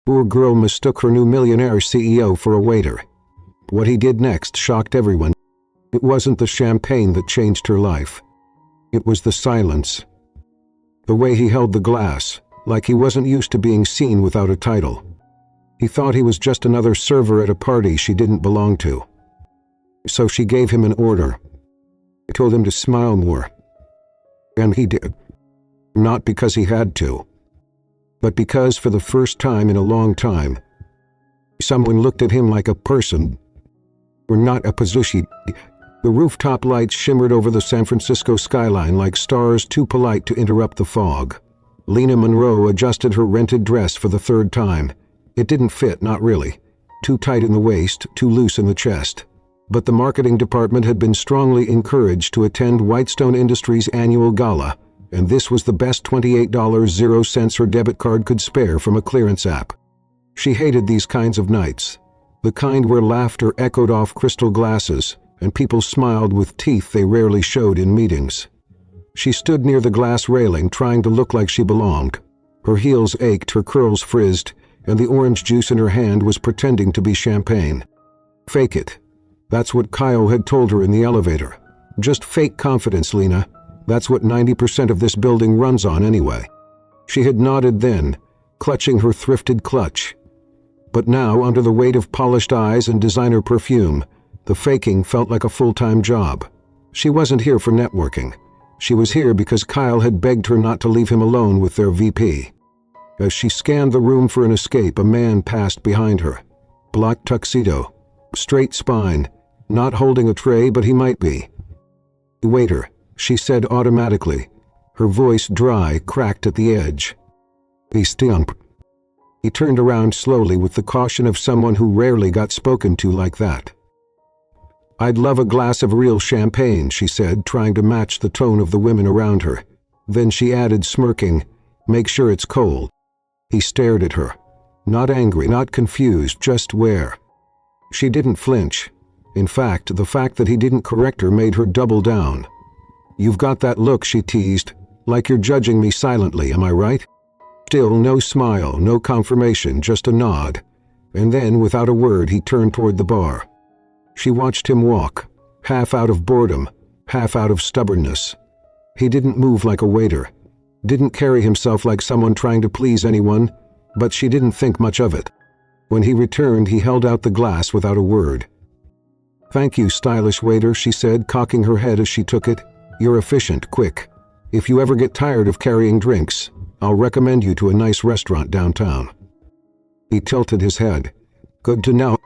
Poor girl mistook her new millionaire CEO for a waiter. What he did next shocked everyone. It wasn't the champagne that changed her life. It was the silence. The way he held the glass, like he wasn't used to being seen without a title. He thought he was just another server at a party she didn't belong to. So she gave him an order. Told him to smile more. And he did. Not because he had to, but because for the first time in a long time, someone looked at him like a person, or not a position. The rooftop lights shimmered over the San Francisco skyline like stars too polite to interrupt the fog. Lena Monroe adjusted her rented dress for the third time. It didn't fit, not really. Too tight in the waist, too loose in the chest. But the marketing department had been strongly encouraged to attend Whitestone Industries' annual gala, and this was the best $28.00 her debit card could spare from a clearance app. She hated these kinds of nights, the kind where laughter echoed off crystal glasses, and people smiled with teeth they rarely showed in meetings. She stood near the glass railing trying to look like she belonged. Her heels ached, her curls frizzed, and the orange juice in her hand was pretending to be champagne. Fake it. That's what Kyle had told her in the elevator. Just fake confidence, Lena. That's what 90% of this building runs on anyway. She had nodded then, clutching her thrifted clutch. But now, under the weight of polished eyes and designer perfume, the faking felt like a full-time job. She wasn't here for networking. She was here because Kyle had begged her not to leave him alone with their VP. As she scanned the room for an escape, a man passed behind her. Black tuxedo, straight spine, not holding a tray, but he might be. "Waiter," she said automatically, her voice dry, cracked at the edge. He stunk. He turned around slowly with the caution of someone who rarely got spoken to like that. "I'd love a glass of real champagne," she said, trying to match the tone of the women around her. Then she added, smirking, "Make sure it's cold." He stared at her. Not angry, not confused, just where. She didn't flinch. In fact, the fact that he didn't correct her made her double down. "You've got that look," she teased, "like you're judging me silently, am I right?" Still no smile, no confirmation, just a nod. And then, without a word, he turned toward the bar. She watched him walk, half out of boredom, half out of stubbornness. He didn't move like a waiter, didn't carry himself like someone trying to please anyone, but she didn't think much of it. When he returned, he held out the glass without a word. "Thank you, stylish waiter," she said, cocking her head as she took it. "You're efficient, quick. If you ever get tired of carrying drinks, I'll recommend you to a nice restaurant downtown." He tilted his head. "Good to know."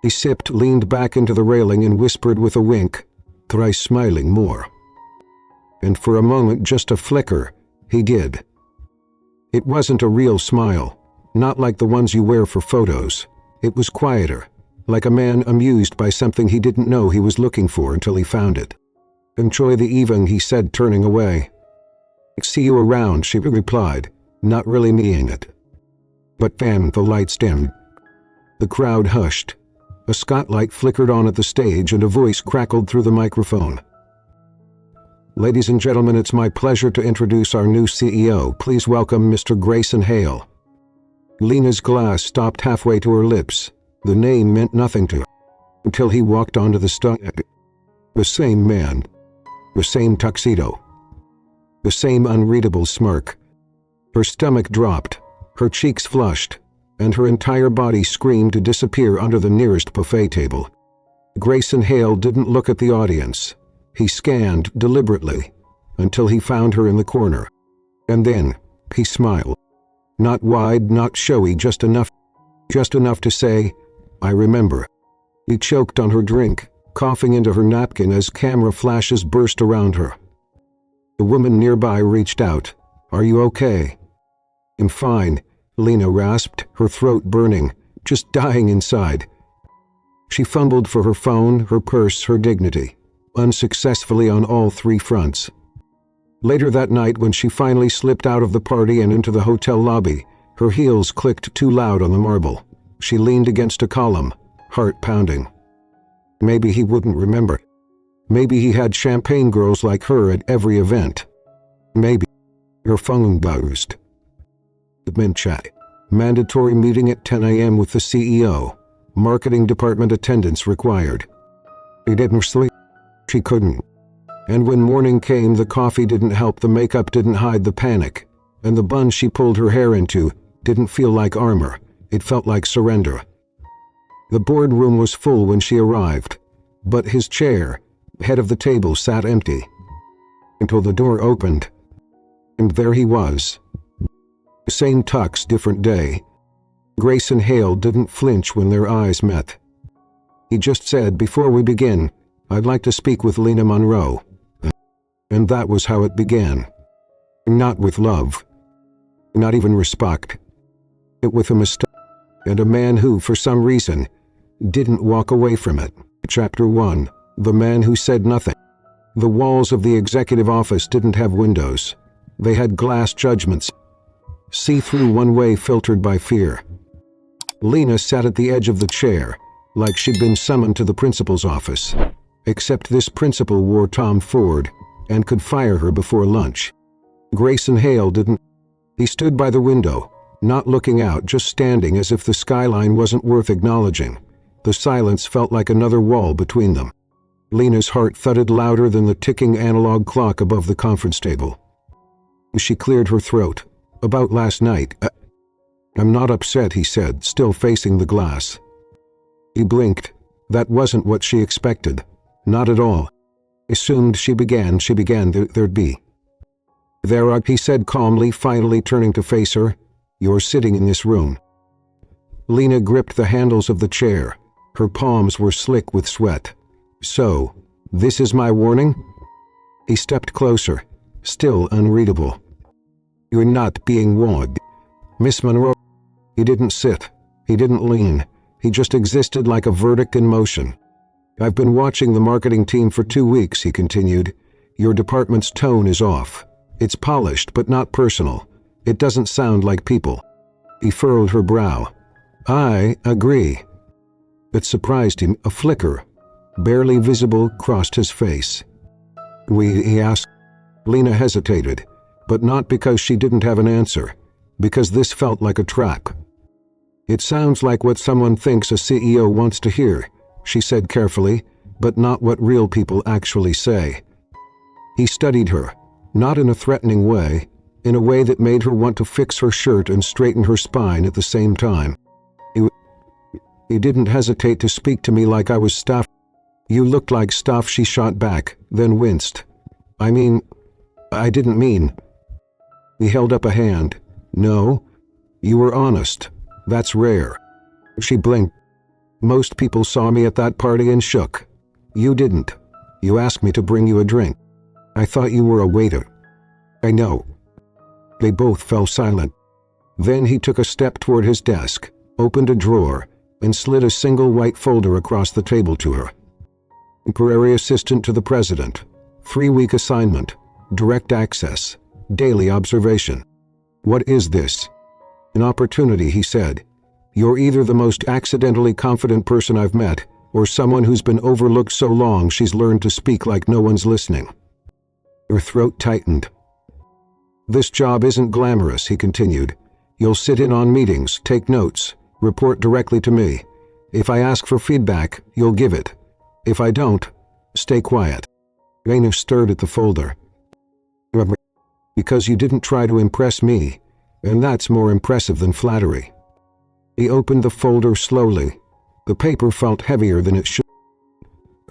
He sipped, leaned back into the railing, and whispered with a wink, "Try smiling more." And for a moment, just a flicker, he did. It wasn't a real smile, not like the ones you wear for photos. It was quieter, like a man amused by something he didn't know he was looking for until he found it. "Enjoy the evening," he said, turning away. "See you around," she replied, not really meaning it. But then the lights dimmed. The crowd hushed. A spotlight flickered on at the stage and a voice crackled through the microphone. "Ladies and gentlemen, it's my pleasure to introduce our new CEO. Please welcome Mr. Grayson Hail." Lena's glass stopped halfway to her lips. The name meant nothing to her, until he walked onto the stage. The same man. The same tuxedo. The same unreadable smirk. Her stomach dropped, her cheeks flushed, and her entire body screamed to disappear under the nearest buffet table. Grayson Hail didn't look at the audience. He scanned deliberately until he found her in the corner. And then he smiled. Not wide, not showy, just enough to say, "I remember." He choked on her drink, coughing into her napkin as camera flashes burst around her. The woman nearby reached out. "Are you okay?" "I'm fine," Lena rasped, her throat burning, just dying inside. She fumbled for her phone, her purse, her dignity, unsuccessfully on all three fronts. Later that night, when she finally slipped out of the party and into the hotel lobby, her heels clicked too loud on the marble. She leaned against a column, heart pounding. Maybe he wouldn't remember. Maybe he had champagne girls like her at every event. Maybe. Her phone buzzed. The min chat. Mandatory meeting at 10 a.m. with the CEO. Marketing department attendance required. She didn't sleep. She couldn't. And when morning came, the coffee didn't help, the makeup didn't hide the panic, and the bun she pulled her hair into didn't feel like armor. It felt like surrender. The boardroom was full when she arrived, but his chair, head of the table, sat empty. Until the door opened, and there he was. Same tux, different day. Grayson Hail didn't flinch when their eyes met. He just said, "Before we begin, I'd like to speak with Lena Monroe." And that was how it began. Not with love. Not even respect. It with a mistake. And a man who, for some reason, didn't walk away from it. Chapter 1. The Man Who Said Nothing. The walls of the executive office didn't have windows. They had glass judgments. See-through, one-way, filtered by fear. Lena sat at the edge of the chair, like she'd been summoned to the principal's office. Except this principal wore Tom Ford and could fire her before lunch. Grayson Hail didn't. He stood by the window, not looking out, just standing as if the skyline wasn't worth acknowledging. The silence felt like another wall between them. Lena's heart thudded louder than the ticking analog clock above the conference table. She cleared her throat. "About last night, I'm not upset," he said, still facing the glass. He blinked. That wasn't what she expected. Not at all. Assumed she began there'd be. "There are," he said calmly, finally turning to face her. "You're sitting in this room." Lena gripped the handles of the chair. Her palms were slick with sweat. "So, this is my warning?" He stepped closer, still unreadable. "You're not being warned, Miss Monroe." He didn't sit. He didn't lean. He just existed like a verdict in motion. "I've been watching the marketing team for 2 weeks," he continued. "Your department's tone is off. It's polished, but not personal. It doesn't sound like people." He furrowed her brow. "I agree." It surprised him. A flicker, barely visible, crossed his face. He asked. Lena hesitated, but not because she didn't have an answer, because this felt like a trap. "It sounds like what someone thinks a CEO wants to hear," she said carefully, "but not what real people actually say." He studied her, not in a threatening way, in a way that made her want to fix her shirt and straighten her spine at the same time. He didn't hesitate to speak to me like I was stuff. "You looked like stuff," she shot back, then winced. I didn't mean." He held up a hand. "No, you were honest. That's rare." She blinked. "Most people saw me at that party and shook. You didn't. You asked me to bring you a drink. I thought you were a waiter." "I know." They both fell silent. Then he took a step toward his desk, opened a drawer, and slid a single white folder across the table to her. "Temporary assistant to the president. 3-week assignment. Direct access. Daily observation." "What is this?" "An opportunity," he said. "You're either the most accidentally confident person I've met, or someone who's been overlooked so long she's learned to speak like no one's listening." Her throat tightened. "This job isn't glamorous," he continued. "You'll sit in on meetings, take notes, report directly to me. If I ask for feedback, you'll give it. If I don't, stay quiet." Lena stirred at the folder. "Because you didn't try to impress me, and that's more impressive than flattery." He opened the folder slowly. The paper felt heavier than it should.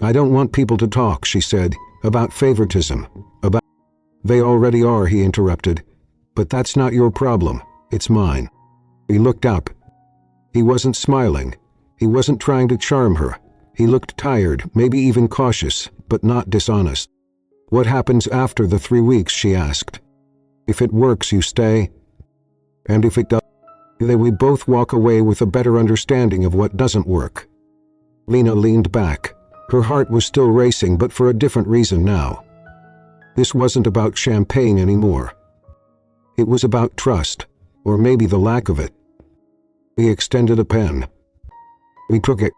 "I don't want people to talk," she said, "about favoritism, about—" "They already are," he interrupted. "But that's not your problem. It's mine." He looked up. He wasn't smiling. He wasn't trying to charm her. He looked tired, maybe even cautious, but not dishonest. "What happens after the 3 weeks?" she asked. "If it works, you stay. And if it doesn't, then we both walk away with a better understanding of what doesn't work." Lena leaned back. Her heart was still racing, but for a different reason now. This wasn't about champagne anymore. It was about trust, or maybe the lack of it. He extended a pen. He took it,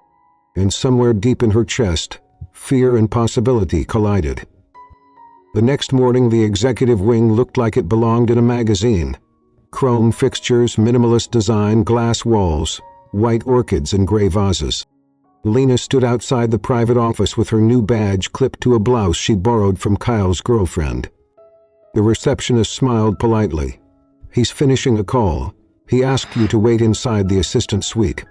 and somewhere deep in her chest, fear and possibility collided. The next morning, the executive wing looked like it belonged in a magazine. Chrome fixtures, minimalist design, glass walls, white orchids in gray vases. Lena stood outside the private office with her new badge clipped to a blouse she borrowed from Kyle's girlfriend. The receptionist smiled politely. "He's finishing a call. He asked you to wait inside the assistant suite."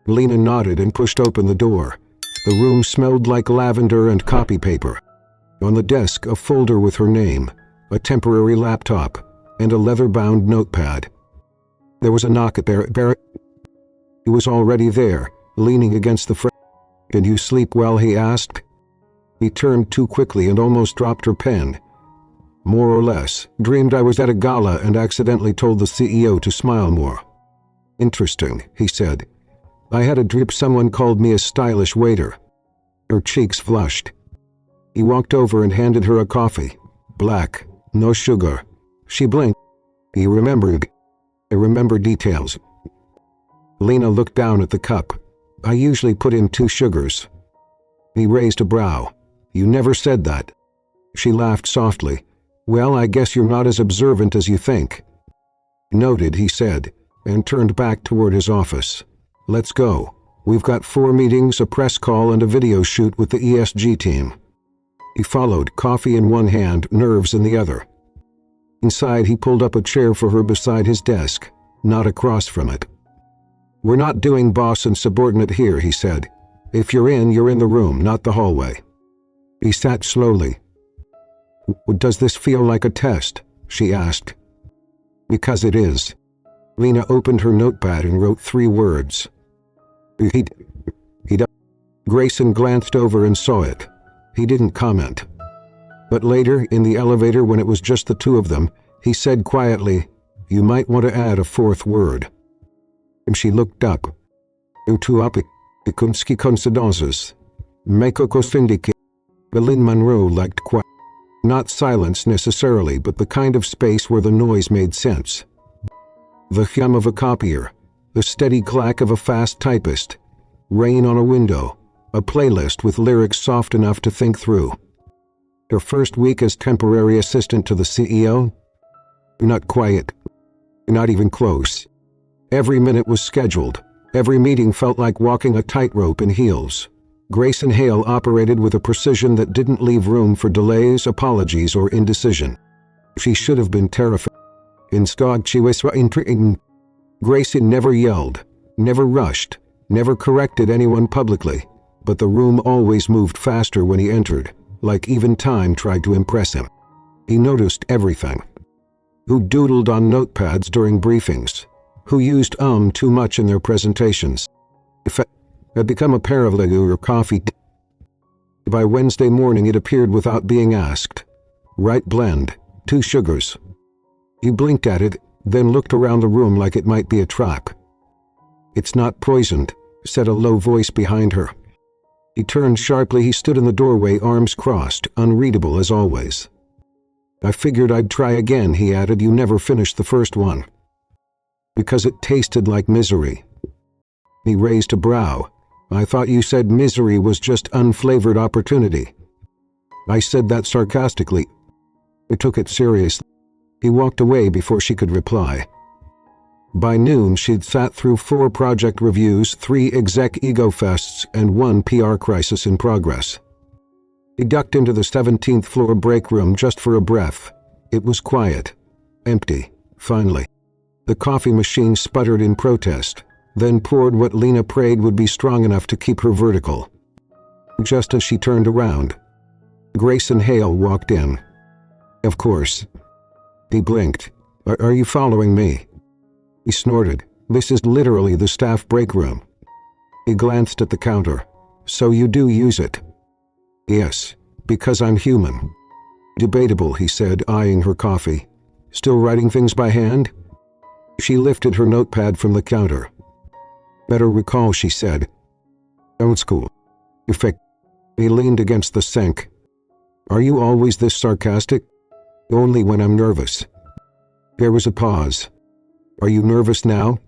Lena nodded and pushed open the door. The room smelled like lavender and copy paper. On the desk, a folder with her name, a temporary laptop, and a leather-bound notepad. There was a knock at Barrett. He was already there, leaning against the frame. "Can you sleep well?" he asked. He turned too quickly and almost dropped her pen. "More or less. Dreamed I was at a gala and accidentally told the CEO to smile more." "Interesting," he said. "I had a dream someone called me a stylish waiter." Her cheeks flushed. He walked over and handed her a coffee. Black, no sugar. She blinked. He remembered. I remember details. Lena looked down at the cup. "I usually put in 2 sugars." He raised a brow. "You never said that." She laughed softly. "Well, I guess you're not as observant as you think." "Noted," he said, and turned back toward his office. "Let's go. We've got 4 meetings, a press call, and a video shoot with the ESG team." He followed, coffee in one hand, nerves in the other. Inside, he pulled up a chair for her beside his desk, not across from it. "We're not doing boss and subordinate here," he said. "If you're in the room, not the hallway." He sat slowly. "Does this feel like a test?" she asked. "Because it is." Lena opened her notepad and wrote 3 words. He Grayson glanced over and saw it. He didn't comment. But later, in the elevator when it was just the 2 of them, he said quietly, "You might want to add a 4th word." And she looked up. "Kunski coincidences. Mexico syndicate." Lena Monroe liked quiet. Not silence necessarily, but the kind of space where the noise made sense. The hum of a copier, the steady clack of a fast typist, rain on a window, a playlist with lyrics soft enough to think through. Her first week as temporary assistant to the CEO? Not quiet. Not even close. Every minute was scheduled. Every meeting felt like walking a tightrope in heels. Grayson Hail operated with a precision that didn't leave room for delays, apologies, or indecision. She should have been terrified. Instead, she was intriguing. Grayson never yelled, never rushed, never corrected anyone publicly, but the room always moved faster when he entered, like even time tried to impress him. He noticed everything. Who doodled on notepads during briefings? Who used too much in their presentations? Had become a pair of or coffee. By Wednesday morning it appeared without being asked. Right blend, 2 sugars. He blinked at it, then looked around the room like it might be a trap. "It's not poisoned," said a low voice behind her. He turned sharply. He stood in the doorway, arms crossed, unreadable as always. "I figured I'd try again," he added. "You never finished the first one." "Because it tasted like misery." He raised a brow. "I thought you said misery was just unflavored opportunity." "I said that sarcastically." He took it seriously. He walked away before she could reply. By noon, she'd sat through 4 project reviews, 3 exec ego fests, and 1 PR crisis in progress. He ducked into the 17th floor break room just for a breath. It was quiet. Empty, finally. The coffee machine sputtered in protest, then poured what Lena prayed would be strong enough to keep her vertical. Just as she turned around, Grayson Hail walked in. "Of course." He blinked. Are you following me?" He snorted. "This is literally the staff break room." He glanced at the counter. "So you do use it?" "Yes, because I'm human." "Debatable," he said, eyeing her coffee. "Still writing things by hand?" She lifted her notepad from the counter. "Better recall," she said. "Old school." Effect. He leaned against the sink. "Are you always this sarcastic?" "Only when I'm nervous." There was a pause. "Are you nervous now?"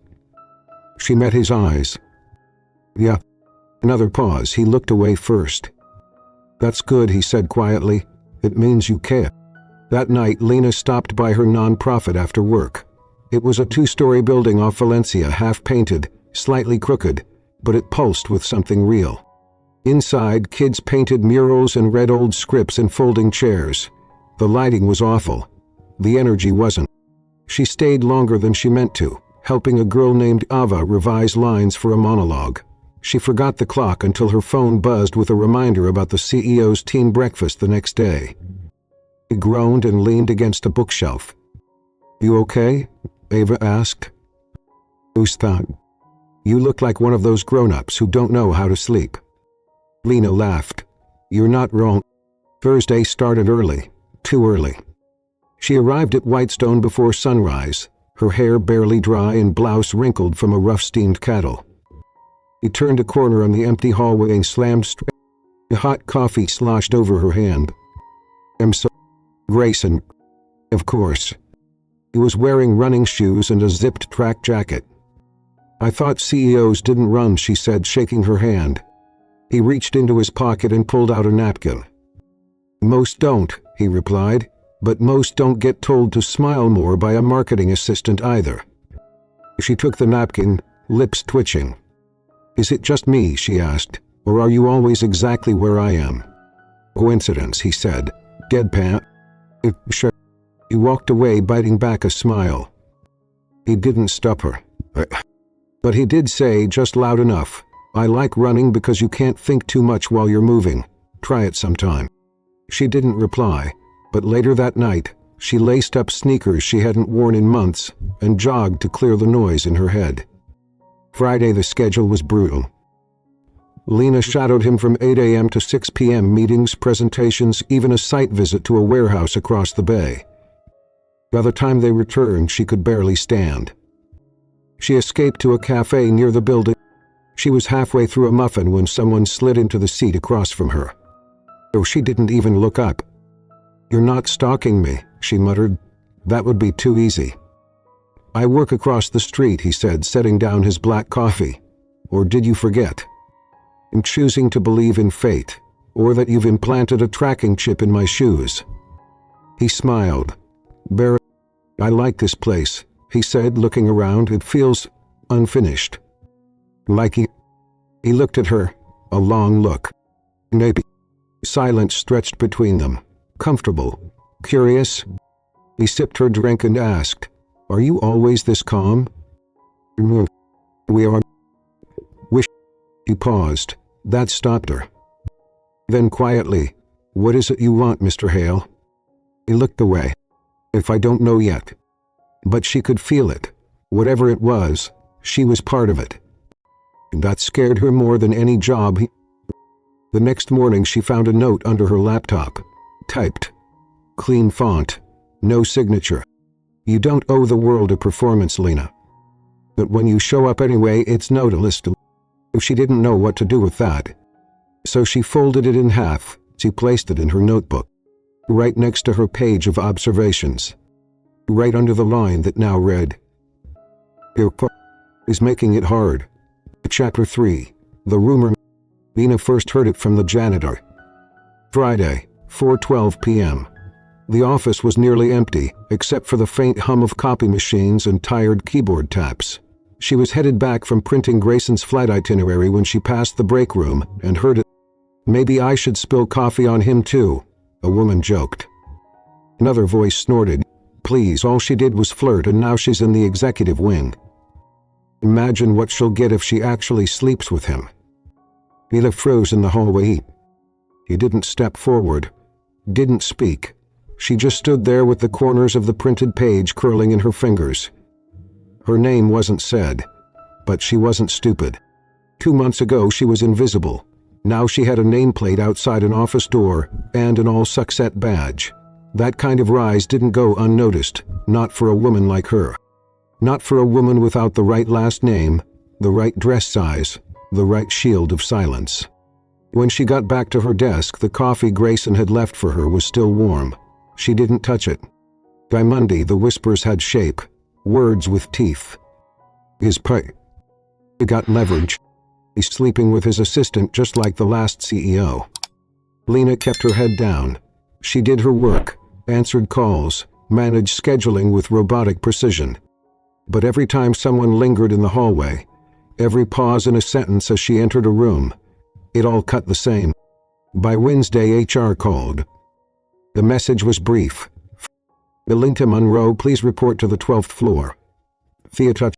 She met his eyes. "Yeah." Another pause. He looked away first. "That's good," he said quietly. "It means you care." That night, Lena stopped by her nonprofit after work. It was a two-story building off Valencia, half-painted, slightly crooked, but it pulsed with something real. Inside, kids painted murals and read old scripts in folding chairs. The lighting was awful. The energy wasn't. She stayed longer than she meant to, helping a girl named Ava revise lines for a monologue. She forgot the clock until her phone buzzed with a reminder about the CEO's team breakfast the next day. She groaned and leaned against a bookshelf. "You okay?" Ava asked. "Ustad, you look like one of those grown-ups who don't know how to sleep." Lena laughed. "You're not wrong. Thursday started early, too early." She arrived at Whitestone before sunrise, her hair barely dry and blouse wrinkled from a rough-steamed cattle. She turned a corner on the empty hallway and slammed straight. Hot coffee sloshed over her hand. "I'm so Grayson." Of course. He was wearing running shoes and a zipped track jacket. "I thought CEOs didn't run," she said, shaking her hand. He reached into his pocket and pulled out a napkin. "Most don't," he replied, "but most don't get told to smile more by a marketing assistant either." She took the napkin, lips twitching. "Is it just me," she asked, "or are you always exactly where I am?" "Coincidence," he said, deadpan. "Sure." He walked away, biting back a smile. He didn't stop her. But he did say, just loud enough, "I like running because you can't think too much while you're moving. Try it sometime." She didn't reply, but later that night, she laced up sneakers she hadn't worn in months and jogged to clear the noise in her head. Friday, the schedule was brutal. Lena shadowed him from 8 a.m. to 6 p.m. meetings, presentations, even a site visit to a warehouse across the bay. By the time they returned, she could barely stand. She escaped to a cafe near the building. She was halfway through a muffin when someone slid into the seat across from her. So she didn't even look up. "You're not stalking me," she muttered. "That would be too easy." "I work across the street," he said, setting down his black coffee. "Or did you forget? I'm choosing to believe in fate, or that you've implanted a tracking chip in my shoes." He smiled. "Barry, I like this place," he said, looking around. "It feels unfinished." "Like He looked at her, a long look. "Maybe." Silence stretched between them. Comfortable. Curious. He sipped her drink and asked, "Are you always this calm?" "We are." "Wish." He paused. That stopped her. Then quietly, "What is it you want, Mr. Hale?" He looked away. "If I don't know yet." But she could feel it. Whatever it was, she was part of it. And that scared her more than any job. The next morning she found a note under her laptop. Typed. Clean font. No signature. "You don't owe the world a performance, Lena. But when you show up anyway, it's noticeable." She didn't know what to do with that. So she folded it in half. She placed it in her notebook, right next to her page of observations. Right under the line that now read, "Your is making it hard." Chapter 3. The rumor. Lena first heard it from the janitor. Friday, 4:12 p.m. The office was nearly empty, except for the faint hum of copy machines and tired keyboard taps. She was headed back from printing Grayson's flight itinerary when she passed the break room and heard it. "Maybe I should spill coffee on him too," a woman joked. Another voice snorted, "Please, all she did was flirt and now she's in the executive wing. Imagine what she'll get if she actually sleeps with him." Lena froze in the hallway. He didn't step forward, didn't speak. She just stood there with the corners of the printed page curling in her fingers. Her name wasn't said, but she wasn't stupid. 2 months ago she was invisible. Now she had a nameplate outside an office door and an all-success badge. That kind of rise didn't go unnoticed, not for a woman like her. Not for a woman without the right last name, the right dress size, the right shield of silence. When she got back to her desk, the coffee Grayson had left for her was still warm. She didn't touch it. By Monday, the whispers had shape, words with teeth. His pay. He got leverage. He's sleeping with his assistant just like the last CEO. Lena kept her head down. She did her work, answered calls, managed scheduling with robotic precision. But every time someone lingered in the hallway, every pause in a sentence as she entered a room, it all cut the same. By Wednesday, HR called. The message was brief. Lena Monroe, please report to the 12th floor. Thea touched.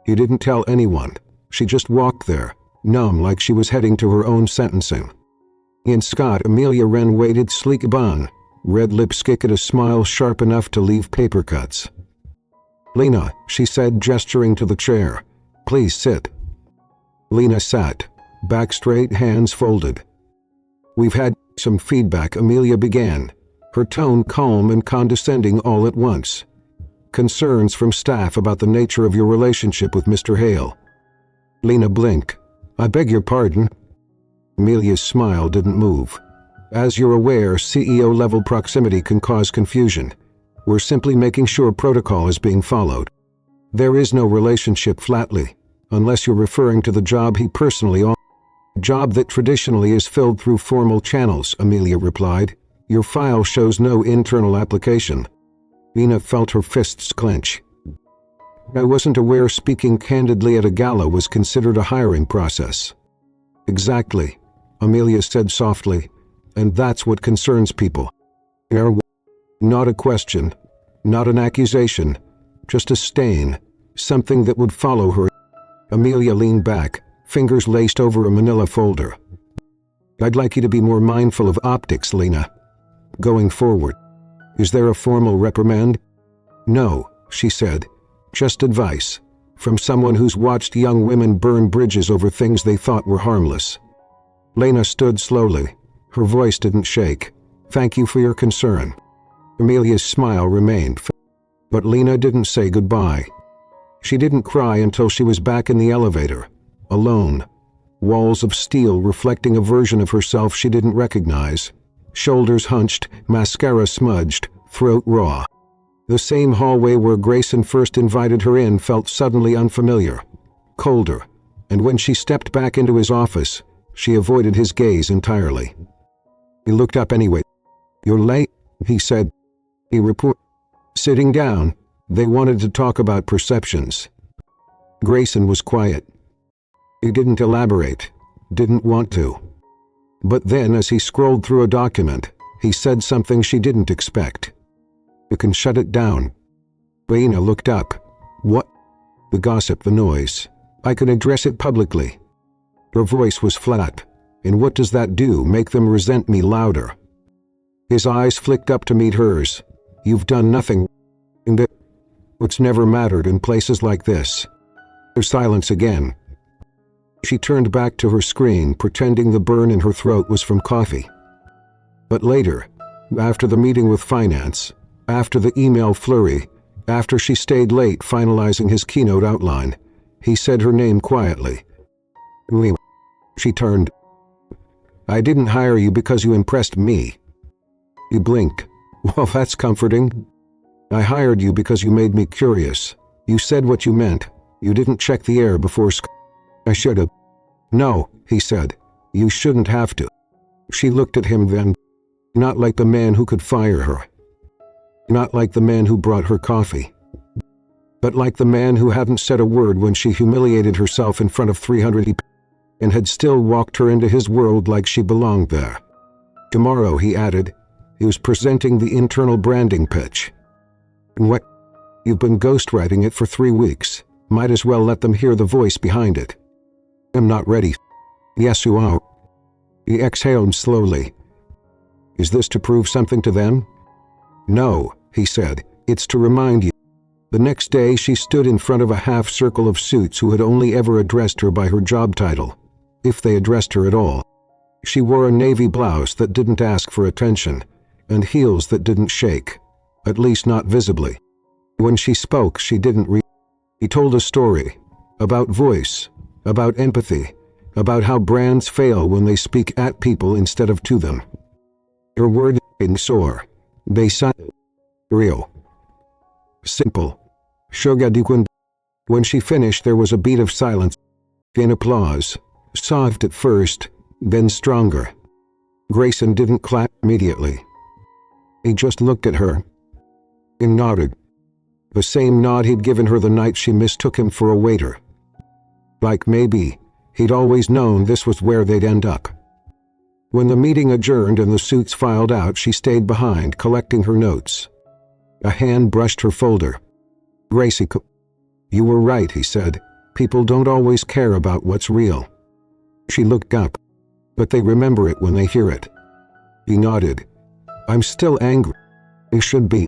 He didn't tell anyone. She just walked there, numb like she was heading to her own sentencing. In Scott, Amelia Wren waited, sleek bun, red lipstick and a smile sharp enough to leave paper cuts. Lena, she said, gesturing to the chair. Please sit. Lena sat, back straight, hands folded. We've had some feedback, Amelia began, her tone calm and condescending all at once. Concerns from staff about the nature of your relationship with Mr. Hale. Lena blinked. I beg your pardon? Amelia's smile didn't move. As you're aware, CEO-level proximity can cause confusion. We're simply making sure protocol is being followed. There is no relationship, flatly, unless you're referring to the job he personally offered. Job that traditionally is filled through formal channels, Amelia replied. Your file shows no internal application. Lena felt her fists clench. I wasn't aware speaking candidly at a gala was considered a hiring process. Exactly, Amelia said softly, and that's what concerns people. Not a question, not an accusation, just a stain, something that would follow her. Amelia leaned back, fingers laced over a manila folder. I'd like you to be more mindful of optics, Lena. Going forward. Is there a formal reprimand? No, she said. Just advice. From someone who's watched young women burn bridges over things they thought were harmless. Lena stood slowly. Her voice didn't shake. Thank you for your concern. Amelia's smile remained. But Lena didn't say goodbye. She didn't cry until she was back in the elevator. Alone. Walls of steel reflecting a version of herself she didn't recognize. Shoulders hunched, mascara smudged, throat raw. The same hallway where Grayson first invited her in felt suddenly unfamiliar, colder, and when she stepped back into his office, she avoided his gaze entirely. He looked up anyway. You're late, he said. He reported. Sitting down, they wanted to talk about perceptions. Grayson was quiet. He didn't elaborate, didn't want to. But then, as he scrolled through a document, he said something she didn't expect. You can shut it down. Lena looked up. What? The gossip, the noise. I can address it publicly. Her voice was flat. And what does that do? Make them resent me louder? His eyes flicked up to meet hers. You've done nothing. It's never mattered in places like this. There's silence again. She turned back to her screen, pretending the burn in her throat was from coffee. But later, after the meeting with finance, after the email flurry, after she stayed late finalizing his keynote outline, he said her name quietly. She turned. I didn't hire you because you impressed me. He blinked. Well, that's comforting. I hired you because you made me curious. You said what you meant. You didn't check the air before I should have. No, he said. You shouldn't have to. She looked at him then. Not like the man who could fire her. Not like the man who brought her coffee. But like the man who hadn't said a word when she humiliated herself in front of 300 people and had still walked her into his world like she belonged there. Tomorrow, he added, he was presenting the internal branding pitch. What? You've been ghostwriting it for 3 weeks. Might as well let them hear the voice behind it. I'm not ready. Yes, you are. He exhaled slowly. Is this to prove something to them? No, he said. It's to remind you. The next day, she stood in front of a half-circle of suits who had only ever addressed her by her job title, if they addressed her at all. She wore a navy blouse that didn't ask for attention, and heels that didn't shake, at least not visibly. When she spoke, she didn't read. He told a story, about voice, about empathy, about how brands fail when they speak at people instead of to them. Her words didn't soar. They sounded real. Simple. Shogadikun. When she finished, there was a beat of silence, then applause, soft at first, then stronger. Grayson didn't clap immediately. He just looked at her and nodded. The same nod he'd given her the night she mistook him for a waiter. Like maybe he'd always known this was where they'd end up. When the meeting adjourned and the suits filed out, she stayed behind, collecting her notes. A hand brushed her folder. "Gracie, you were right," he said. "People don't always care about what's real." She looked up. "But they remember it when they hear it." He nodded. "I'm still angry. I should be.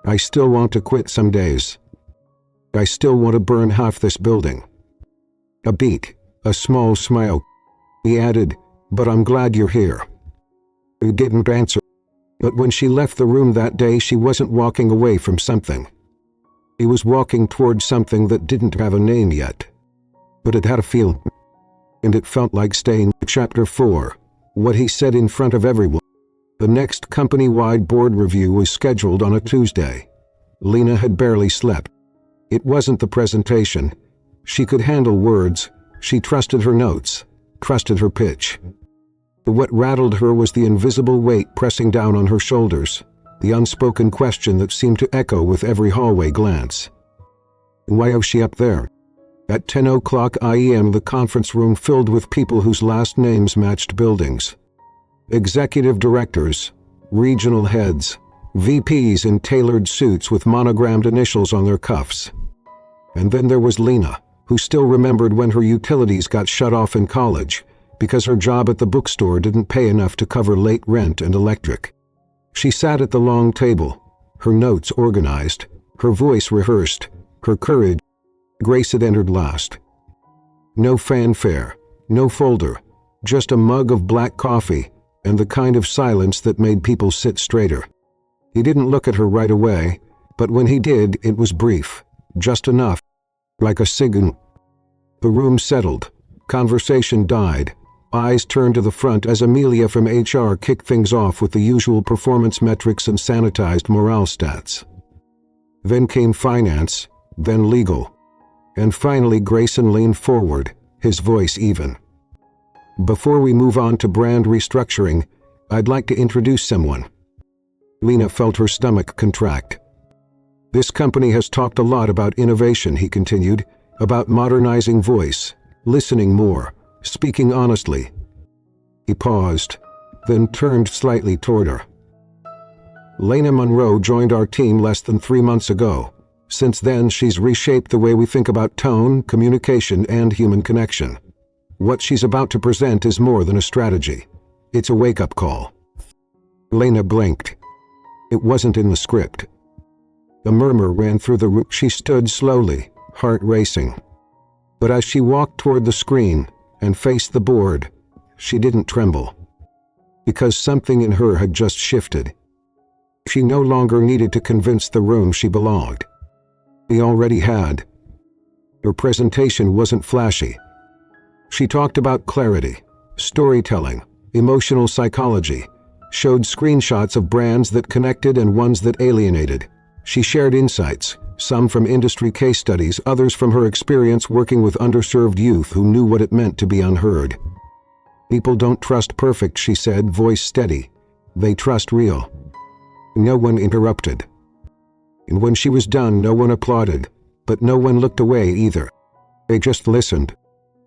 I still want to quit some days. I still want to burn half this building." A beat, a small smile. He added, "But I'm glad you're here." He didn't answer. But when she left the room that day, she wasn't walking away from something. He was walking toward something that didn't have a name yet. But it had a feel. And it felt like staying. Chapter 4. What he said in front of everyone. The next company-wide board review was scheduled on a Tuesday. Lena had barely slept. It wasn't the presentation. She could handle words. She trusted her notes, trusted her pitch. But what rattled her was the invisible weight pressing down on her shoulders, the unspoken question that seemed to echo with every hallway glance. Why was she up there? At 10:00 a.m., the conference room filled with people whose last names matched buildings. Executive directors, regional heads, VPs in tailored suits with monogrammed initials on their cuffs. And then there was Lena, who still remembered when her utilities got shut off in college because her job at the bookstore didn't pay enough to cover late rent and electric. She sat at the long table, her notes organized, her voice rehearsed, her courage. Grace had entered last. No fanfare, no folder, just a mug of black coffee and the kind of silence that made people sit straighter. He didn't look at her right away, but when he did, it was brief, just enough, like a signal. The room settled. Conversation died. Eyes turned to the front as Amelia from HR kicked things off with the usual performance metrics and sanitized morale stats. Then came finance, then legal. And finally Grayson leaned forward, his voice even. "Before we move on to brand restructuring, I'd like to introduce someone." Lena felt her stomach contract. "This company has talked a lot about innovation," he continued, "about modernizing voice, listening more, speaking honestly." He paused, then turned slightly toward her. "Lena Monroe joined our team less than 3 months ago. Since then, she's reshaped the way we think about tone, communication, and human connection. What she's about to present is more than a strategy. It's a wake-up call." Lena blinked. It wasn't in the script. A murmur ran through the room. She stood slowly, heart racing. But as she walked toward the screen and faced the board, she didn't tremble. Because something in her had just shifted. She no longer needed to convince the room she belonged. He already had. Her presentation wasn't flashy. She talked about clarity, storytelling, emotional psychology, showed screenshots of brands that connected and ones that alienated. She shared insights, some from industry case studies, others from her experience working with underserved youth who knew what it meant to be unheard. "People don't trust perfect," she said, voice steady. "They trust real." No one interrupted. And when she was done, no one applauded, but no one looked away either. They just listened.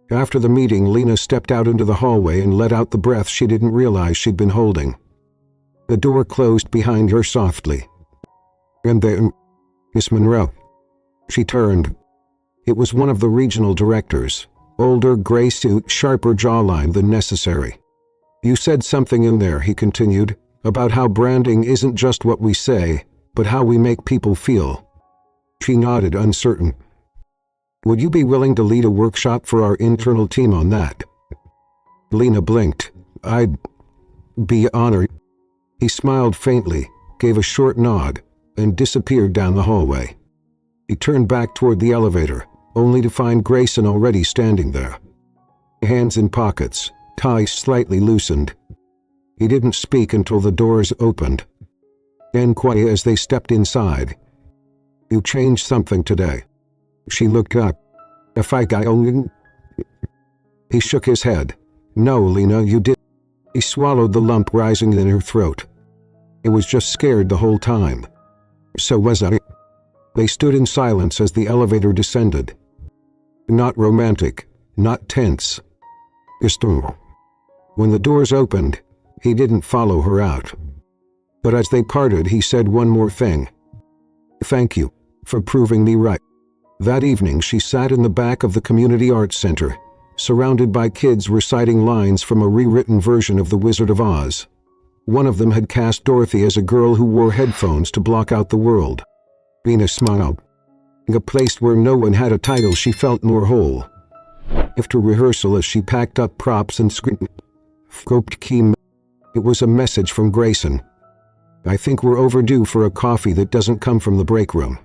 After the meeting, Lena stepped out into the hallway and let out the breath she didn't realize she'd been holding. The door closed behind her softly. And then, "Miss Monroe." She turned. It was one of the regional directors, older, gray suit, sharper jawline than necessary. "You said something in there," he continued, "about how branding isn't just what we say, but how we make people feel." She nodded, uncertain. "Would you be willing to lead a workshop for our internal team on that?" Lena blinked. "I'd be honored." He smiled faintly, gave a short nod, and disappeared down the hallway. He turned back toward the elevator, only to find Grayson already standing there. Hands in pockets, tie slightly loosened. He didn't speak until the doors opened. Then quiet as they stepped inside. "You changed something today." She looked up. "If I got only..." He shook his head. "No, Lena, you did." He swallowed the lump rising in her throat. It was just scared the whole time. "So was I." They stood in silence as the elevator descended. Not romantic, not tense. Just when the doors opened, he didn't follow her out. But as they parted, he said one more thing. Thank you for proving me right. That evening, she sat in the back of the Community Arts Center, surrounded by kids reciting lines from a rewritten version of The Wizard of Oz. One of them had cast Dorothy as a girl who wore headphones to block out the world. Lena smiled. In a place where no one had a title, she felt more whole. After rehearsal, as she packed up props and scoped key, it was a message from Grayson. I think we're overdue for a coffee that doesn't come from the break room.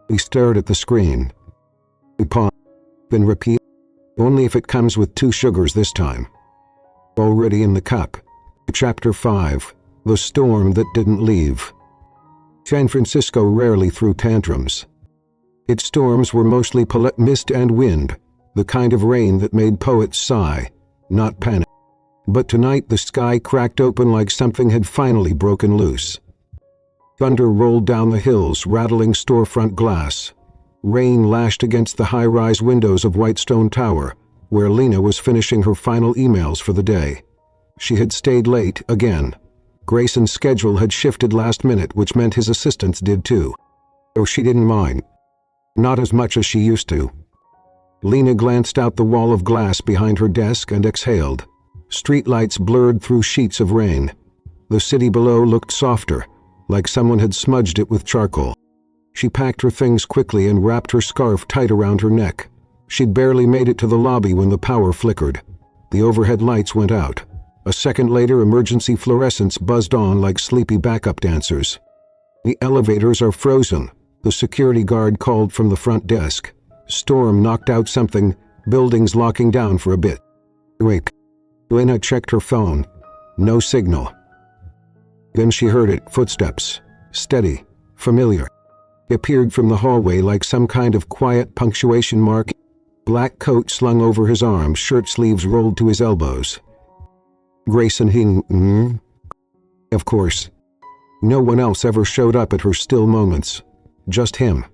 He stared at the screen. He paused, then repeated, only if it comes with 2 sugars this time. Already in the cup. Chapter 5, The Storm That Didn't Leave. San Francisco rarely threw tantrums. Its storms were mostly mist and wind, the kind of rain that made poets sigh, not panic. But tonight the sky cracked open like something had finally broken loose. Thunder rolled down the hills, rattling storefront glass. Rain lashed against the high-rise windows of Whitestone Tower, where Lena was finishing her final emails for the day. She had stayed late again. Grayson's schedule had shifted last minute, which meant his assistants did too. Though she didn't mind. Not as much as she used to. Lena glanced out the wall of glass behind her desk and exhaled. Streetlights blurred through sheets of rain. The city below looked softer, like someone had smudged it with charcoal. She packed her things quickly and wrapped her scarf tight around her neck. She'd barely made it to the lobby when the power flickered. The overhead lights went out. A second later, emergency fluorescents buzzed on like sleepy backup dancers. The elevators are frozen, the security guard called from the front desk. Storm knocked out something, buildings locking down for a bit. Wait. Lena checked her phone. No signal. Then she heard it, footsteps. Steady, familiar. He appeared from the hallway like some kind of quiet punctuation mark. Black coat slung over his arms, shirt sleeves rolled to his elbows. Grayson Hail. Of course. No one else ever showed up at her still moments. Just him.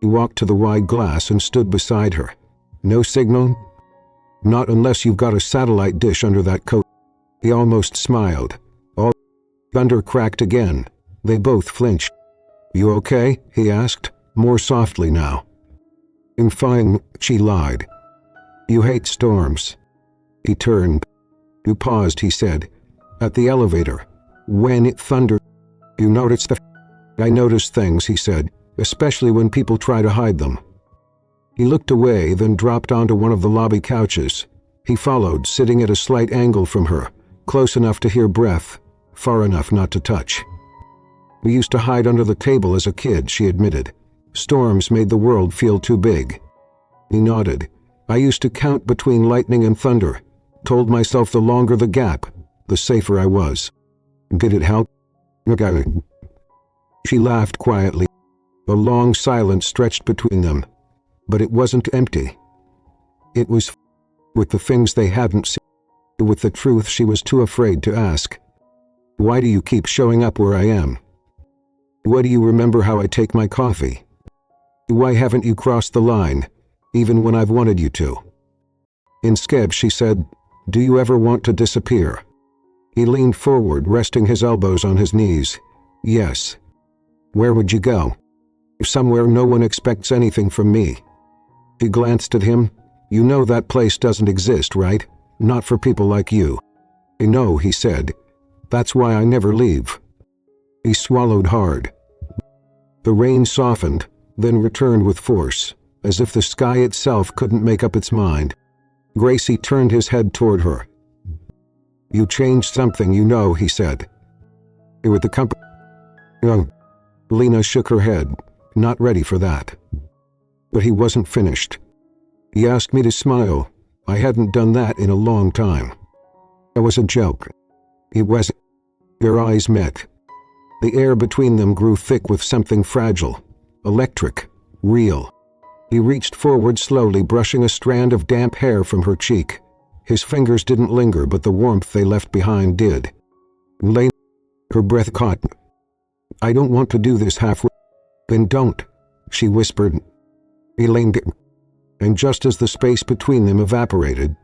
He walked to the wide glass and stood beside her. No signal? Not unless you've got a satellite dish under that coat. He almost smiled. All thunder cracked again. They both flinched. You okay? He asked, more softly now. I'm fine, she lied. You hate storms. He turned. You paused, he said. At the elevator. When it thundered. You noticed I noticed things, he said, especially when people try to hide them. He looked away, then dropped onto one of the lobby couches. He followed, sitting at a slight angle from her, close enough to hear breath, far enough not to touch. We used to hide under the table as a kid, she admitted. Storms made the world feel too big. He nodded. I used to count between lightning and thunder. Told myself the longer the gap, the safer I was. Did it help? She laughed quietly. A long silence stretched between them. But it wasn't empty. It was with the things they hadn't seen, with the truth she was too afraid to ask. Why do you keep showing up where I am? Why do you remember how I take my coffee? Why haven't you crossed the line, even when I've wanted you to? In Skeb, she said, do you ever want to disappear? He leaned forward, resting his elbows on his knees. Yes. Where would you go? Somewhere no one expects anything from me. She glanced at him. You know that place doesn't exist, right? Not for people like you. No, he said. That's why I never leave. He swallowed hard. The rain softened, then returned with force, as if the sky itself couldn't make up its mind. Gracie turned his head toward her. You changed something, you know, he said. With the company. Oh. Lena shook her head, not ready for that. But he wasn't finished. He asked me to smile. I hadn't done that in a long time. It was a joke. It was. Their eyes met. The air between them grew thick with something fragile, electric, real. He reached forward slowly, brushing a strand of damp hair from her cheek. His fingers didn't linger, but the warmth they left behind did. Lena, her breath caught. I don't want to do this halfway. Then don't, she whispered. He leaned in, and just as the space between them evaporated,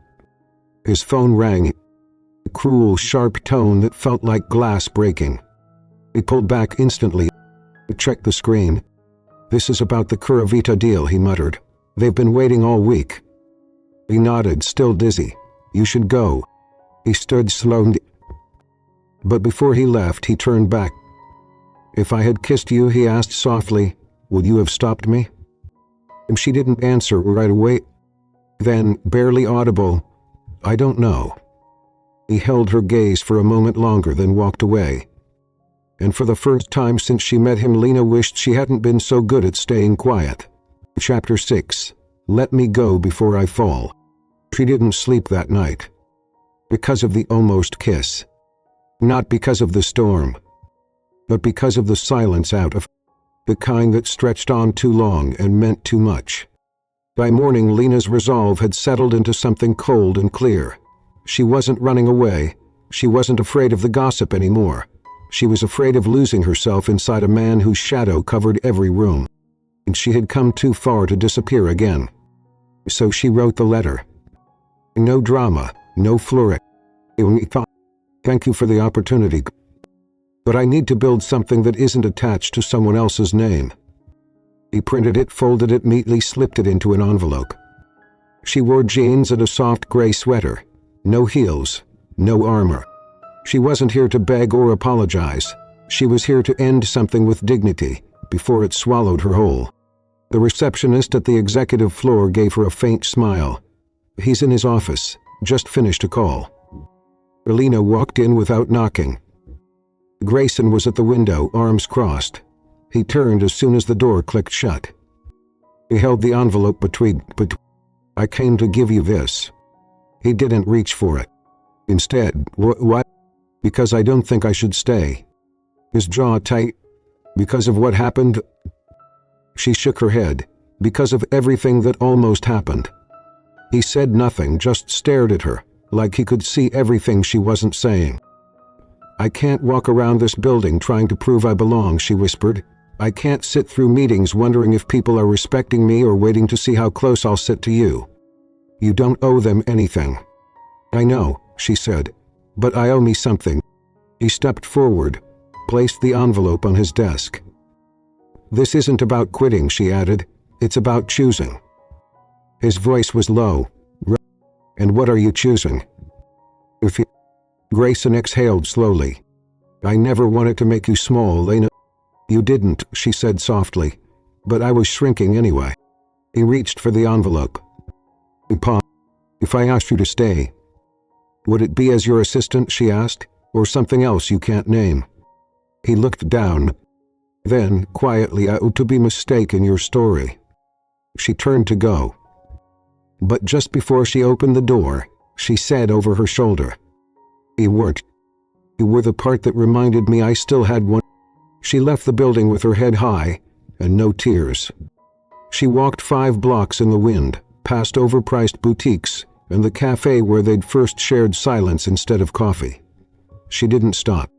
his phone rang, a cruel, sharp tone that felt like glass breaking. He pulled back instantly, checked the screen. This is about the Curavita deal, he muttered. They've been waiting all week. He nodded, still dizzy. You should go. He stood slowly. But before he left, he turned back. If I had kissed you, he asked softly, would you have stopped me? And she didn't answer right away. Then, barely audible, I don't know. He held her gaze for a moment longer, then walked away. And for the first time since she met him, Lena wished she hadn't been so good at staying quiet. Chapter 6. Let me go before I fall. She didn't sleep that night. Because of the almost kiss. Not because of the storm. But because of the silence out of the kind that stretched on too long and meant too much. By morning, Lena's resolve had settled into something cold and clear. She wasn't running away. She wasn't afraid of the gossip anymore. She was afraid of losing herself inside a man whose shadow covered every room. And she had come too far to disappear again. So she wrote the letter. No drama, no flurry. Thank you for the opportunity. But I need to build something that isn't attached to someone else's name. He printed it, folded it neatly, slipped it into an envelope. She wore jeans and a soft gray sweater. No heels, no armor. She wasn't here to beg or apologize. She was here to end something with dignity, before it swallowed her whole. The receptionist at the executive floor gave her a faint smile. He's in his office, just finished a call. Lena walked in without knocking. Grayson was at the window, arms crossed. He turned as soon as the door clicked shut. He held the envelope between. I came to give you this. He didn't reach for it. Instead, what? Because I don't think I should stay. His jaw tight. Because of what happened? She shook her head. Because of everything that almost happened. He said nothing, just stared at her, like he could see everything she wasn't saying. I can't walk around this building trying to prove I belong, she whispered. I can't sit through meetings wondering if people are respecting me or waiting to see how close I'll sit to you. You don't owe them anything. I know, she said, but I owe me something. He stepped forward, placed the envelope on his desk. This isn't about quitting, she added. It's about choosing. His voice was low. And what are you choosing? If you... Grayson exhaled slowly. I never wanted to make you small, Lena. You didn't, she said softly. But I was shrinking anyway. He reached for the envelope. He paused. If I asked you to stay, would it be as your assistant, she asked, or something else you can't name? He looked down. Then, quietly, I ought to be mistaken your story. She turned to go. But just before she opened the door, she said over her shoulder, You were the part that reminded me I still had one. She left the building with her head high, and no tears. She walked 5 blocks in the wind, past overpriced boutiques, and the cafe where they'd first shared silence instead of coffee. She didn't stop.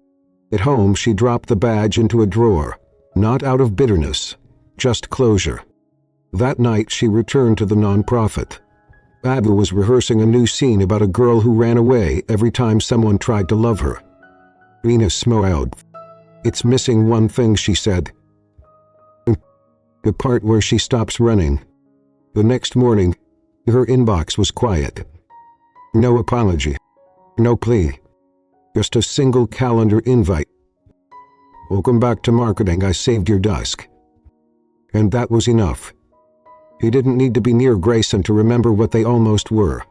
At home, she dropped the badge into a drawer, not out of bitterness, just closure. That night, she returned to the nonprofit. Abu was rehearsing a new scene about a girl who ran away every time someone tried to love her. Lena smiled. It's missing one thing, she said. The part where she stops running. The next morning, her inbox was quiet. No apology. No plea. Just a single calendar invite. Welcome back to marketing, I saved your dusk. And that was enough. He didn't need to be near Grayson to remember what they almost were.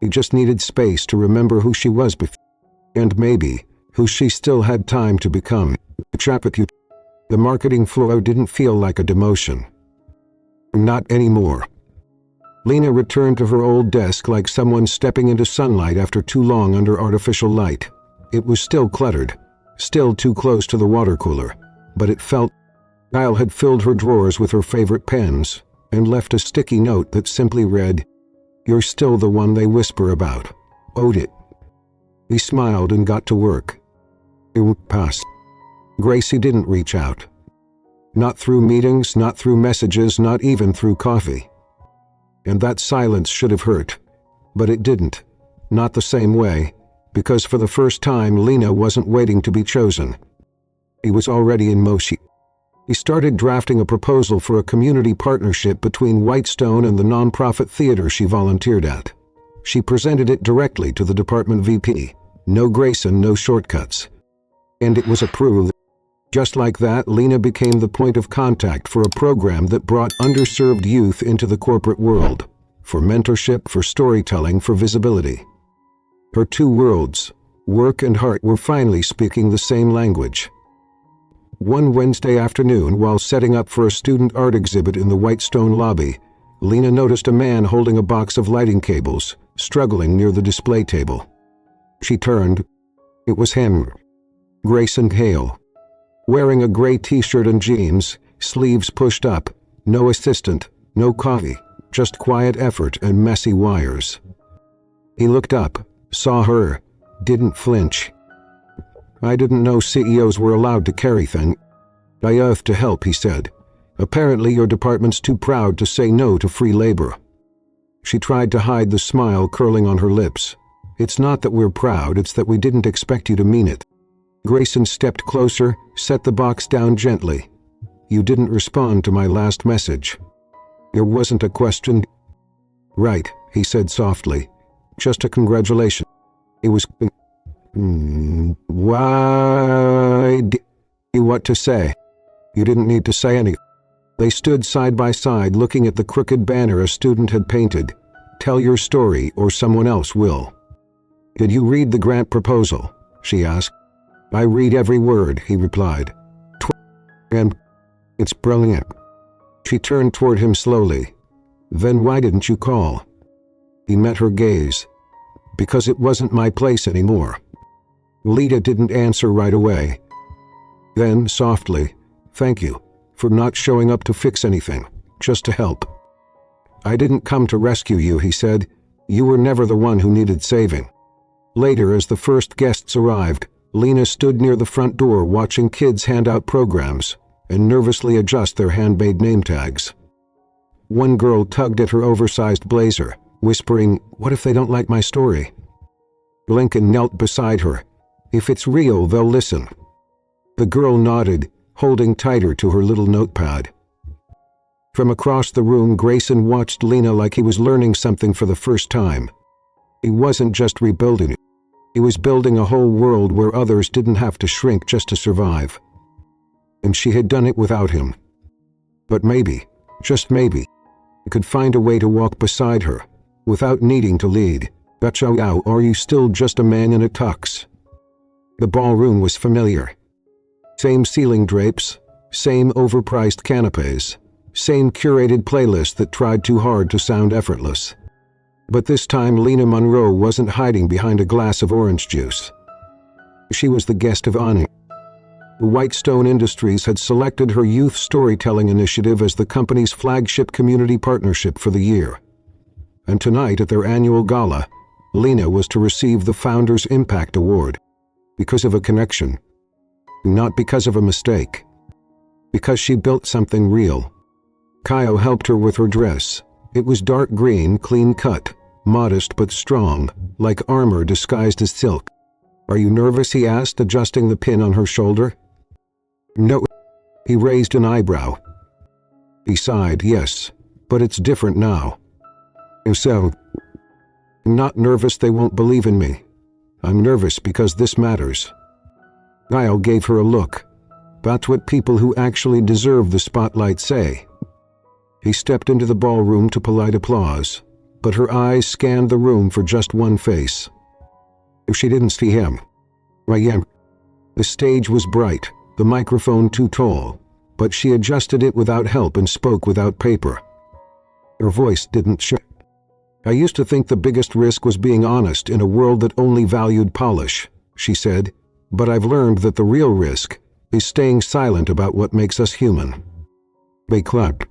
He just needed space to remember who she was before, and maybe who she still had time to become. The marketing floor didn't feel like a demotion. Not anymore. Lena returned to her old desk like someone stepping into sunlight after too long under artificial light. It was still cluttered, still too close to the water cooler, but it felt... Kyle had filled her drawers with her favorite pens and left a sticky note that simply read, You're still the one they whisper about. Owed it. He smiled and got to work. It passed. Gracie didn't reach out. Not through meetings, not through messages, not even through coffee. And that silence should have hurt. But it didn't. Not the same way, because for the first time Lena wasn't waiting to be chosen. He was already in motion. He started drafting a proposal for a community partnership between Whitestone and the nonprofit theater she volunteered at. She presented it directly to the department VP. No Grayson, no shortcuts. And it was approved. Just like that, Lena became the point of contact for a program that brought underserved youth into the corporate world. For mentorship, for storytelling, for visibility. Her two worlds, work and heart, were finally speaking the same language. One Wednesday afternoon, while setting up for a student art exhibit in the Whitestone lobby, Lena noticed a man holding a box of lighting cables, struggling near the display table. She turned. It was him. Grayson Hail. Wearing a gray t-shirt and jeans, sleeves pushed up, no assistant, no coffee, just quiet effort and messy wires. He looked up, saw her, didn't flinch. I didn't know CEOs were allowed to carry things. I oath to help, he said. Apparently your department's too proud to say no to free labor. She tried to hide the smile curling on her lips. It's not that we're proud, it's that we didn't expect you to mean it. Grayson stepped closer, set the box down gently. You didn't respond to my last message. There wasn't a question. Right, he said softly. Just a congratulation. It was... Why did you what to say? You didn't need to say anything. They stood side by side looking at the crooked banner a student had painted. Tell your story or someone else will. Did you read the grant proposal? She asked. I read every word, he replied. And it's brilliant. She turned toward him slowly. Then why didn't you call? He met her gaze. Because it wasn't my place anymore. Lena didn't answer right away. Then, softly, thank you for not showing up to fix anything, just to help. I didn't come to rescue you, he said. You were never the one who needed saving. Later, as the first guests arrived, Lena stood near the front door watching kids hand out programs and nervously adjust their handmade name tags. One girl tugged at her oversized blazer, whispering, "What if they don't like my story?" Lincoln knelt beside her. If it's real, they'll listen. The girl nodded, holding tighter to her little notepad. From across the room, Grayson watched Lena like he was learning something for the first time. He wasn't just rebuilding it. He was building a whole world where others didn't have to shrink just to survive. And she had done it without him. But maybe, just maybe, he could find a way to walk beside her, without needing to lead. Or are you still just a man in a tux? The ballroom was familiar. Same ceiling drapes, same overpriced canapes, same curated playlist that tried too hard to sound effortless. But this time Lena Monroe wasn't hiding behind a glass of orange juice. She was the guest of honor. The Whitestone Industries had selected her youth storytelling initiative as the company's flagship community partnership for the year. And tonight at their annual gala, Lena was to receive the Founders Impact Award. Because of a connection. Not because of a mistake. Because she built something real. Kyle helped her with her dress. It was dark green, clean cut, modest but strong, like armor disguised as silk. Are you nervous? He asked, adjusting the pin on her shoulder. No. He raised an eyebrow. He sighed, yes, but it's different now. So, I'm not nervous they won't believe in me. I'm nervous because this matters. Kyle gave her a look. That's what people who actually deserve the spotlight say. He stepped into the ballroom to polite applause, but her eyes scanned the room for just one face. She didn't see him. The stage was bright, the microphone too tall, but she adjusted it without help and spoke without paper. Her voice didn't shift. I used to think the biggest risk was being honest in a world that only valued polish, she said, but I've learned that the real risk is staying silent about what makes us human. They clapped.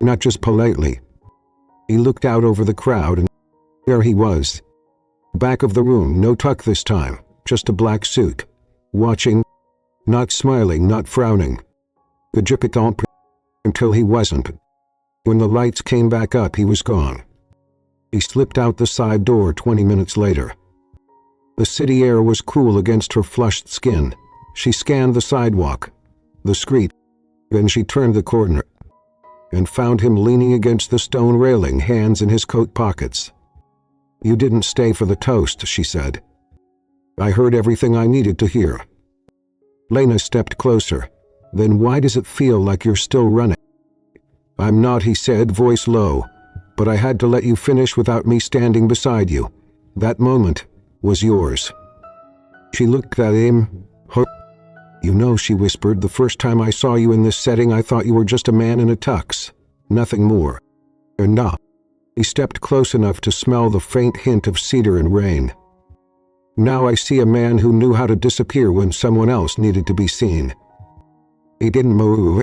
Not just politely. He looked out over the crowd and there he was. Back of the room, no tuck this time, just a black suit. Watching, not smiling, not frowning. Gajipiton until he wasn't. When the lights came back up, he was gone. He slipped out the side door 20 minutes later. The city air was cool against her flushed skin. She scanned the sidewalk, the street, then she turned the corner and found him leaning against the stone railing, hands in his coat pockets. "You didn't stay for the toast," she said. "I heard everything I needed to hear." Lena stepped closer. "Then why does it feel like you're still running?" "I'm not," he said, voice low, "but I had to let you finish without me standing beside you. That moment was yours." She looked at him. "You know," she whispered, "the first time I saw you in this setting, I thought you were just a man in a tux. Nothing more." And now, he stepped close enough to smell the faint hint of cedar and rain. "Now I see a man who knew how to disappear when someone else needed to be seen." He didn't move,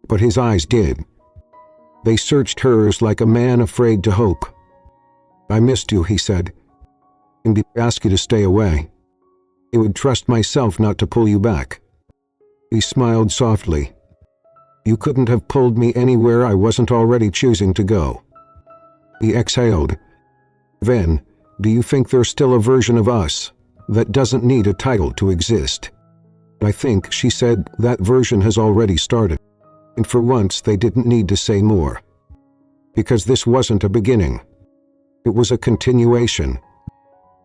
but his eyes did. They searched hers like a man afraid to hope. "I missed you," he said, "and I asked you to stay away. I would trust myself not to pull you back." He smiled softly. "You couldn't have pulled me anywhere I wasn't already choosing to go." He exhaled. "Then, do you think there's still a version of us that doesn't need a title to exist?" "I think," she said, "that version has already started." And for once they didn't need to say more. Because this wasn't a beginning. It was a continuation.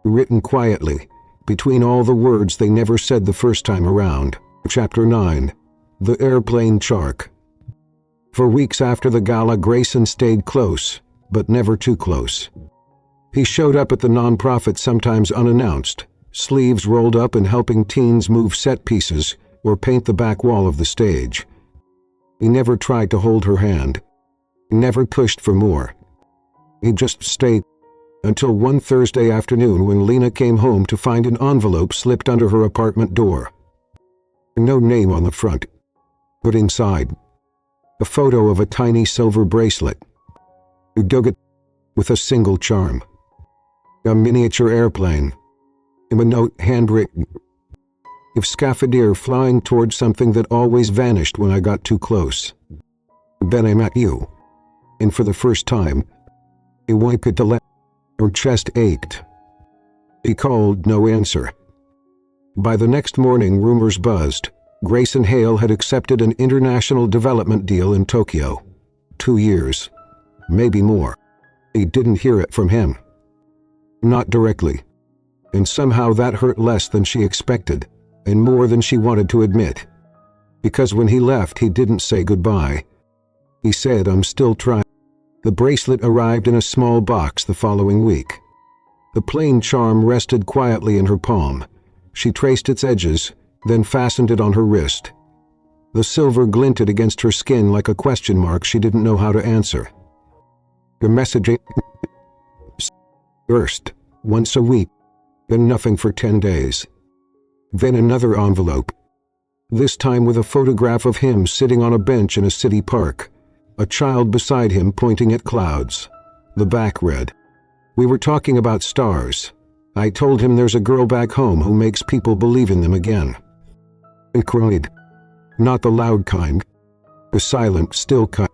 Written quietly, between all the words they never said the first time around. Chapter 9. The Airplane Shark. For weeks after the gala, Grayson stayed close, but never too close. He showed up at the nonprofit sometimes unannounced, sleeves rolled up and helping teens move set pieces or paint the back wall of the stage. He never tried to hold her hand. He never pushed for more. He just stayed until one Thursday afternoon when Lena came home to find an envelope slipped under her apartment door. No name on the front, but inside, a photo of a tiny silver bracelet. He dug it with a single charm. A miniature airplane, and a note handwritten. "If Scafadier flying towards something that always vanished when I got too close. Then I met you." And for the first time, he wiped it to let her chest ached. He called, no answer. By the next morning, rumors buzzed. Grayson Hail had accepted an international development deal in Tokyo. 2 years, maybe more. He didn't hear it from him. Not directly. And somehow that hurt less than she expected. And more than she wanted to admit. Because when he left, he didn't say goodbye. He said, "I'm still trying." The bracelet arrived in a small box the following week. The plain charm rested quietly in her palm. She traced its edges, then fastened it on her wrist. The silver glinted against her skin like a question mark she didn't know how to answer. Her message first, once a week, then nothing for 10 days. Then another envelope, this time with a photograph of him sitting on a bench in a city park, a child beside him pointing at clouds. The back read, "We were talking about stars. I told him there's a girl back home who makes people believe in them again." He cried. Not the loud kind, the silent, still kind,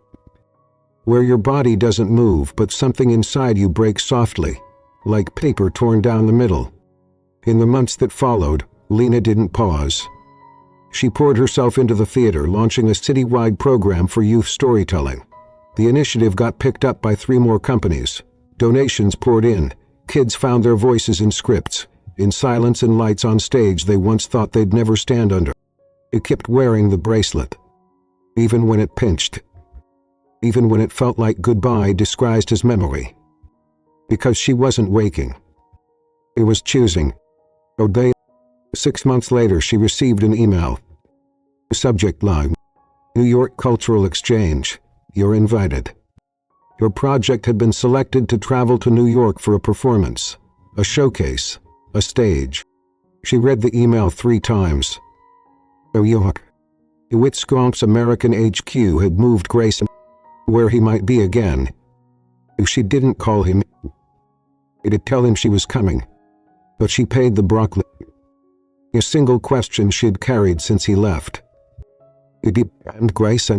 where your body doesn't move but something inside you breaks softly, like paper torn down the middle. In the months that followed, Lena didn't pause. She poured herself into the theater, launching a citywide program for youth storytelling. The initiative got picked up by 3 more companies. Donations poured in. Kids found their voices in scripts, in silence and lights on stage they once thought they'd never stand under. He kept wearing the bracelet, even when it pinched, even when it felt like goodbye disguised his memory. Because she wasn't waking. He was choosing. A day. 6 months later, she received an email. Subject line, New York Cultural Exchange. You're invited. Your project had been selected to travel to New York for a performance, a showcase, a stage. She read the email 3 times. New York. Witzkonk's American HQ had moved Grayson where he might be again. If she didn't call him, it'd tell him she was coming. But she paid the broccoli. A single question she'd carried since he left. And Grayson?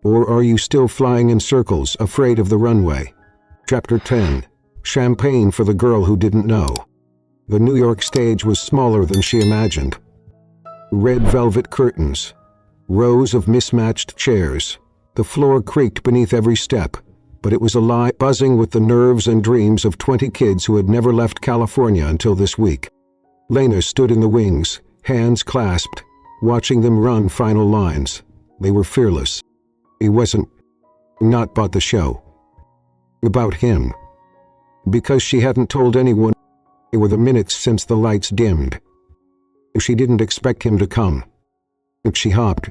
Or are you still flying in circles, afraid of the runway? Chapter 10. Champagne for the girl who didn't know. The New York stage was smaller than she imagined. Red velvet curtains. Rows of mismatched chairs. The floor creaked beneath every step, but it was alive, buzzing with the nerves and dreams of 20 kids who had never left California until this week. Lena stood in the wings, hands clasped, watching them run final lines. They were fearless. He wasn't not about the show. About him. Because she hadn't told anyone. It were the minutes since the lights dimmed. She didn't expect him to come. She hopped.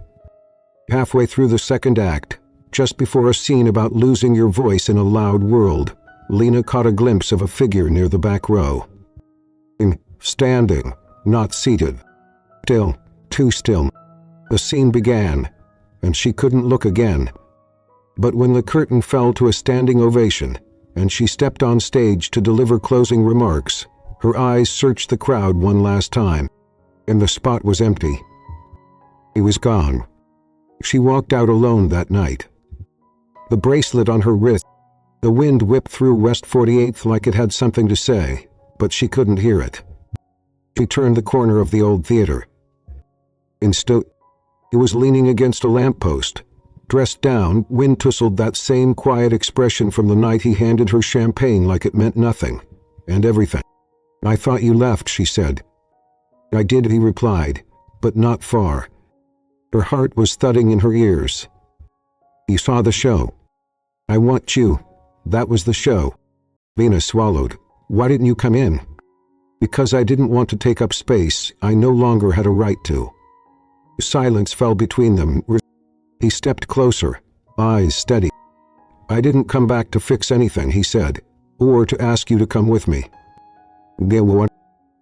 Halfway through the second act, just before a scene about losing your voice in a loud world, Lena caught a glimpse of a figure near the back row. Standing, not seated. Still, too still. The scene began, and she couldn't look again. But when the curtain fell to a standing ovation, and she stepped on stage to deliver closing remarks, her eyes searched the crowd one last time, and the spot was empty. He was gone. She walked out alone that night. The bracelet on her wrist, the wind whipped through West 48th like it had something to say, but she couldn't hear it. She turned the corner of the old theater. In Mistook, he was leaning against a lamppost. Dressed down, wind tussled that same quiet expression from the night he handed her champagne like it meant nothing, and everything. "I thought you left," she said. "I did," he replied, "but not far." Her heart was thudding in her ears. "You saw the show. I want you. That was the show." Lena swallowed. "Why didn't you come in?" "Because I didn't want to take up space. I no longer had a right to." Silence fell between them. He stepped closer, eyes steady. "I didn't come back to fix anything," he said, "or to ask you to come with me." "Yeah, what?"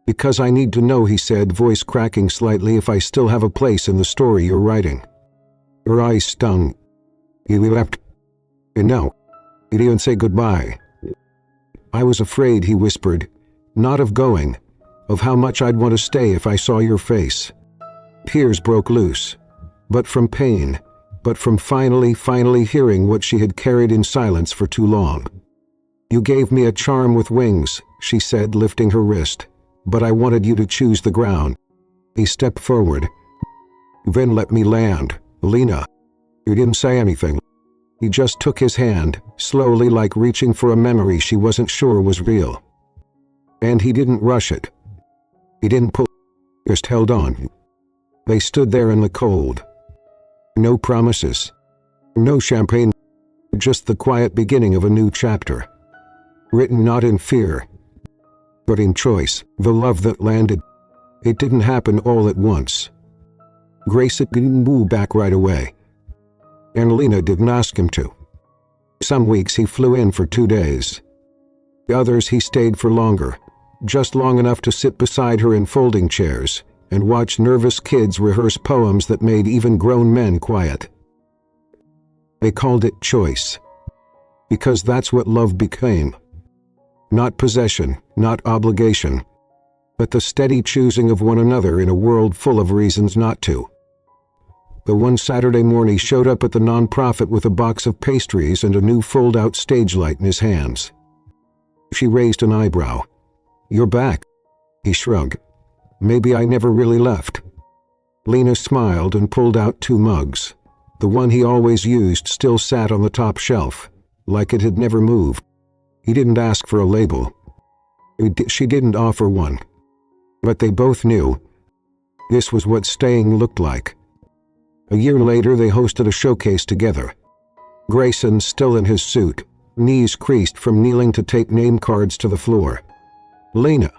"Because I need to know," he said, voice cracking slightly, "if I still have a place in the story you're writing." Her eyes stung. "You left?" "No. You didn't say goodbye." "I was afraid," he whispered, "not of going, of how much I'd want to stay if I saw your face." Tears broke loose, but from pain, but from finally hearing what she had carried in silence for too long. "You gave me a charm with wings," she said, lifting her wrist, "but I wanted you to choose the ground." He stepped forward. "Then let me land, Lena." You didn't say anything. He just took his hand, slowly, like reaching for a memory she wasn't sure was real. And he didn't rush it. He didn't pull, just held on. They stood there in the cold. No promises. No champagne. Just the quiet beginning of a new chapter. Written not in fear, but in choice. The love that landed. It didn't happen all at once. Grayson didn't move back right away. And Lena didn't ask him to. Some weeks he flew in for 2 days. Others he stayed for longer, just long enough to sit beside her in folding chairs and watch nervous kids rehearse poems that made even grown men quiet. They called it choice, because that's what love became. Not possession, not obligation, but the steady choosing of one another in a world full of reasons not to. The one Saturday morning he showed up at the nonprofit with a box of pastries and a new fold-out stage light in his hands. She raised an eyebrow. "You're back." He shrugged. "Maybe I never really left." Lena smiled and pulled out 2 mugs. The one he always used still sat on the top shelf, like it had never moved. He didn't ask for a label. She didn't offer one. But they both knew. This was what staying looked like. A year later they hosted a showcase together. Grayson still in his suit, knees creased from kneeling to tape name cards to the floor. Lena,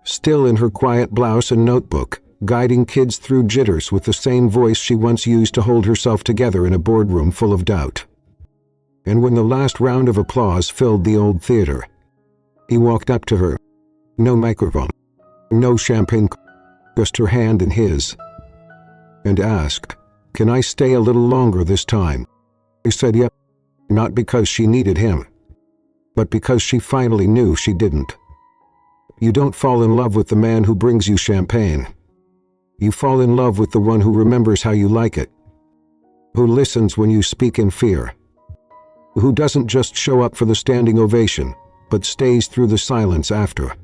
still in her quiet blouse and notebook, guiding kids through jitters with the same voice she once used to hold herself together in a boardroom full of doubt. And when the last round of applause filled the old theater, he walked up to her. No microphone, no champagne, just her hand in his, and asked, "Can I stay a little longer this time?" He said yep, not because she needed him, but because she finally knew she didn't. You don't fall in love with the man who brings you champagne. You fall in love with the one who remembers how you like it. who listens when you speak in fear, who doesn't just show up for the standing ovation, but stays through the silence after.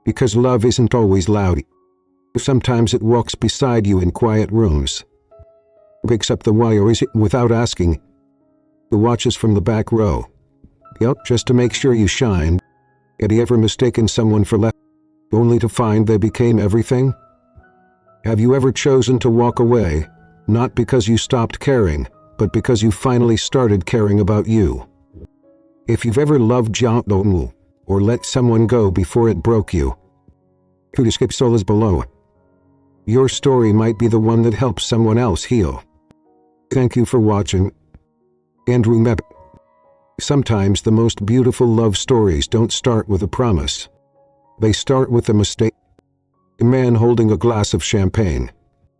Because love isn't always loud. Sometimes it walks beside you in quiet rooms, picks up the wire without asking, who watches from the back row, just to make sure you shine. Have you ever mistaken someone for less, only to find they became everything? Have you ever chosen to walk away, not because you stopped caring, but because you finally started caring about you? If you've ever loved or let someone go before it broke you, who skip soul is below. Your story might be the one that helps someone else heal. Thank you for watching. And remember, sometimes the most beautiful love stories don't start with a promise. They start with a mistake. A man holding a glass of champagne.